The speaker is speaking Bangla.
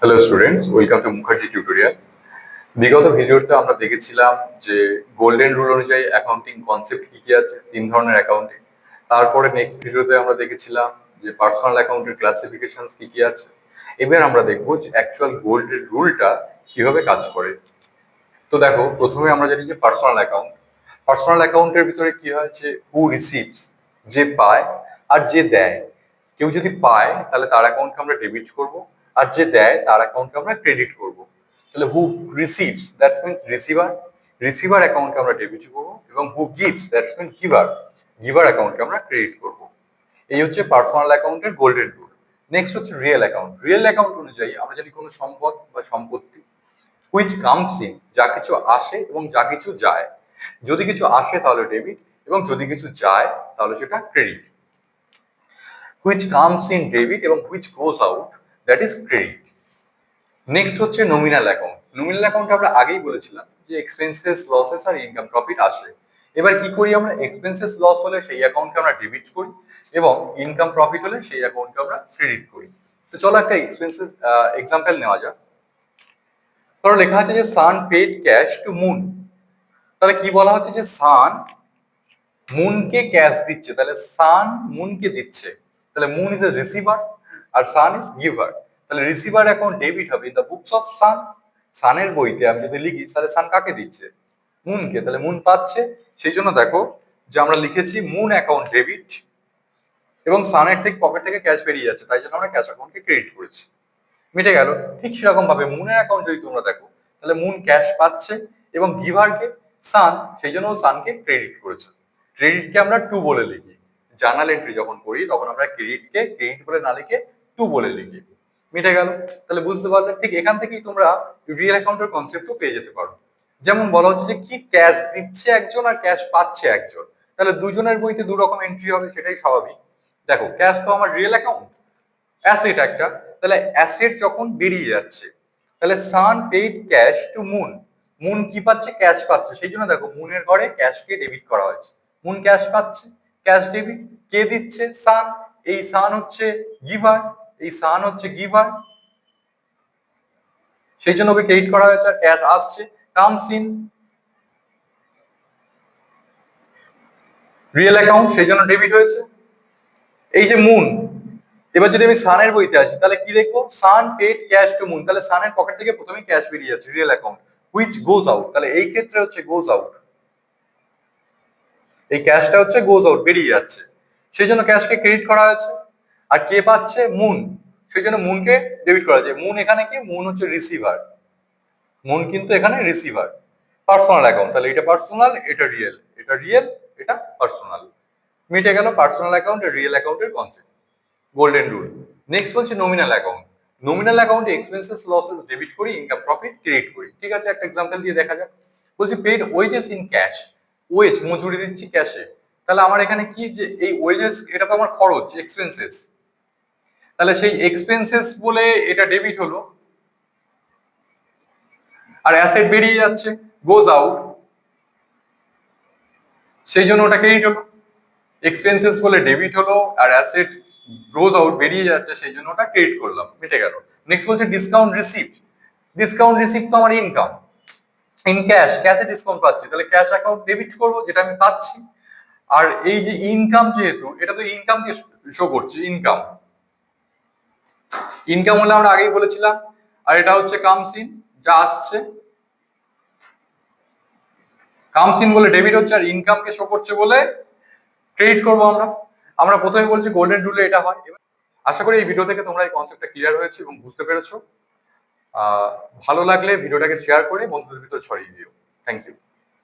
Hello students, welcome to Mukherjee tutorial. বিগত ভিডিওতে আমরা দেখেছিলাম যে গোল্ডেন রুল অনুযায়ী অ্যাকাউন্টিং কনসেপ্ট কি কি আছে, তিন ধরনের অ্যাকাউন্টিং। তারপরে নেক্সট ভিডিওতে আমরা দেখেছিলাম যে পার্সোনাল অ্যাকাউন্টের ক্লাসিফিকেশন কি কি আছে। এবার আমরা দেখবো যে অ্যাকচুয়াল গোল্ডেন রুলটা কিভাবে কাজ করে। তো দেখো, প্রথমে আমরা জানি যে পার্সোনাল অ্যাকাউন্টের ভিতরে কি হয় যে হু রিসিভস, যে পায় আর যে দেয়। কেউ যদি পায় তাহলে তার অ্যাকাউন্টকে আমরা ডেবিট করব, আর যে দেয় তার অ্যাকাউন্টকে আমরা ক্রেডিট করব। তাহলে হু রিসিভস দ্যাটস মিন্স রিসিভার অ্যাকাউন্টকে আমরা ডেবিট করব, এবং হু গিভস দ্যাটস মিন্স গিভার অ্যাকাউন্টকে আমরা ক্রেডিট করব। এই হচ্ছে পার্সোনাল অ্যাকাউন্টের গোল্ডেন রুল। নেক্সট হচ্ছে রিয়েল অ্যাকাউন্ট অনুযায়ী আমরা জানি কোনো সম্পদ বা সম্পত্তি হুইচ কামস ইন, যা কিছু আসে এবং যা কিছু যায়। যদি কিছু আসে তাহলে ডেবিট, এবং যদি কিছু যায় তাহলে সেটা credit. Which comes in debit এবং which goes out, that is credit. Next হচ্ছে নমিনাল অ্যাকাউন্ট আমরা আগেই বলেছিলাম যে এক্সপেন্সেস লসেস আর ইনকাম প্রফিট আসে। এবার কি করি আমরা, এক্সপেন্সেস লস হলে সেই অ্যাকাউন্টকে আমরা ডেবিট করি, এবং ইনকাম প্রফিট হলে সেই অ্যাকাউন্টকে আমরা ক্রেডিট করি। তো চলো একটা এক্সপেন্সেস এক্সাম্পল নেওয়া যাক। ধরো লেখা আছে যে সান পেড ক্যাশ টু মুন। তাহলে কি বলা হচ্ছে যে সান মুনকে ক্যাশ দিচ্ছে, তাহলে সান মুনকে দিচ্ছে। তাহলে মুন ইজ এ রিসিভার আর সান ইজ গিভার। তাহলে রিসিভার অ্যাকাউন্ট ডেবিট হবে in the books of sun. সানের বইতে আমি যদি লিখি তাহলে সান কাকে দিচ্ছে, মুনকে। তাহলে মুন পাচ্ছে, সেই জন্য দেখো যে আমরা লিখেছি মুন অ্যাকাউন্ট ডেবিট, এবং সানের থেকে পকেট থেকে ক্যাশ বেরিয়ে যাচ্ছে, তাই জন্য আমরা ক্যাশ অ্যাকাউন্টকে ক্রেডিট করেছি। মিটে গেল। ঠিক সেরকম ভাবে মুনের অ্যাকাউন্ট যদি তোমরা দেখো, তাহলে মুন ক্যাশ পাচ্ছে এবং গিভারকে সান, সেই জন্য সানকে ক্রেডিট করেছে। ক্রেডিটকে আমরা টু বলে লিখি। জার্নাল এন্ট্রি যখন করি তখন আমরা ক্রেডিটকে ক্রেডিট বলে না লিখে টু বলে লিখি। মিটে গেল। তাহলে বুঝতে পারলে, ঠিক এখান থেকেই তোমরা রিয়েল অ্যাকাউন্টের কনসেপ্টও পেয়ে যেতে পারো। যেমন বলা হচ্ছে যে কি ক্যাশ দিচ্ছে একজন আর ক্যাশ পাচ্ছে একজন, তাহলে দুজনের বইতে দু রকম এন্ট্রি হবে, সেটাই স্বাভাবিক। দেখো, ক্যাশ তো আমার রিয়েল অ্যাকাউন্ট, অ্যাসেট একটা। তাহলে অ্যাসেট যখন বেরিয়ে যাচ্ছে, তাহলে Sun paid cash to Moon. Moon কি পাচ্ছে, ক্যাশ পাচ্ছে, সেই জন্য দেখো মুনের ঘরে ক্যাশকে ডেবিট করা হয়েছে। মুন ক্যাশ পাচ্ছে, ক্যাশ ডেবিট। কে দিচ্ছে, সান। এই সান হচ্ছে গিভার, সেই জন্য ওকে ক্রেডিট করা হয়েছে, আর ক্যাশ আসছে, কামস ইন। রিয়েল অ্যাকাউন্ট, সেই জন্য ডেবিট হয়েছে। এই যে মুন, এবার যদি আমি সানের বইতে আসি তাহলে কি দেখবো, সান পেড ক্যাশ টু মুন। তাহলে সানের পকেট থেকে প্রথমে ক্যাশ বেরিয়ে যাচ্ছে, real account. Which goes out, তাহলে এই ক্ষেত্রে হচ্ছে গোজ আউট, এই ক্যাশটা হচ্ছে গোজ আউট, বেরিয়ে যাচ্ছে, সেই জন্য ক্যাশকে ক্রেডিট করা হয়েছে। আর কে পাচ্ছে, মুন, সেই জন্য মুনকে ডেবিট করা হয়েছে। মুন এখানে কি, মুন হচ্ছে রিসিভার, মুন কিন্তু এখানে রিসিভার। পার্সোনাল অ্যাকাউন্ট, তাহলে এটা পার্সোনাল, এটা রিয়েল, এটা পার্সোনাল। মিটে গেল পার্সোনাল অ্যাকাউন্ট আর রিয়েল অ্যাকাউন্টের কনসেপ্ট, গোল্ডেন রুল। নেক্সট হচ্ছে নমিনাল অ্যাকাউন্ট। নমিনাল অ্যাকাউন্টে এক্সপেন্সেস লসেস ডেবিট করি, ইনকাম প্রফিট ক্রেডিট করি। ঠিক আছে, একটা এক্সাম্পল দিয়ে দেখা যাক। বলছি paid wages in cash, wage মজুরি দিচ্ছি ক্যাশে। তাহলে আমার এখানে কি, যে এই ওয়েজেস এটা তো আমার খরচ, এক্সপেন্সেস। তাহলে সেই এক্সপেন্সেস বলে এটা ডেবিট হলো, আর অ্যাসেট বেরিয়ে যাচ্ছে, গোজ আউট, সেই জন্য ওটা ক্রেডিট হলো। এক্সপেন্সেস বলে ডেবিট হলো, আর অ্যাসেট গোজ আউট, বেরিয়ে যাচ্ছে, সেই জন্য ওটা ক্রেডিট করলাম, মিটে গেল। নেক্সট বলছে ডিসকাউন্ট রিসিপ্ট। ডিসকাউন্ট রিসিপ্ট তো আমার income, in cash, cache discount পাচ্ছি, তাহলে ক্যাশ অ্যাকাউন্ট ডেবিট করবো, যেটা আমি পাচ্ছি। আর এই যে ইনকাম, যেহেতু এটা তো ইনকামকে শো করছে, ইনকাম, ইনকাম হলে আমরা আগেই বলেছিলাম। আর এটা হচ্ছে কামস ইন, যা আসছে, কামস ইন বলে ডেবিট হচ্ছে, আর ইনকামকে শো করছে বলে ক্রেডিট করবো আমরা। আমরা প্রথমে বলছি গোল্ডেন রুলে এটা হয়। আশা করি এই ভিডিও থেকে তোমরা এই কনসেপ্টটা ক্লিয়ার হয়েছে এবং বুঝতে পেরেছো। ভালো লাগলে ভিডিওটাকে শেয়ার করে বন্ধুদের ভিতর ছড়িয়ে দিও। Thank you.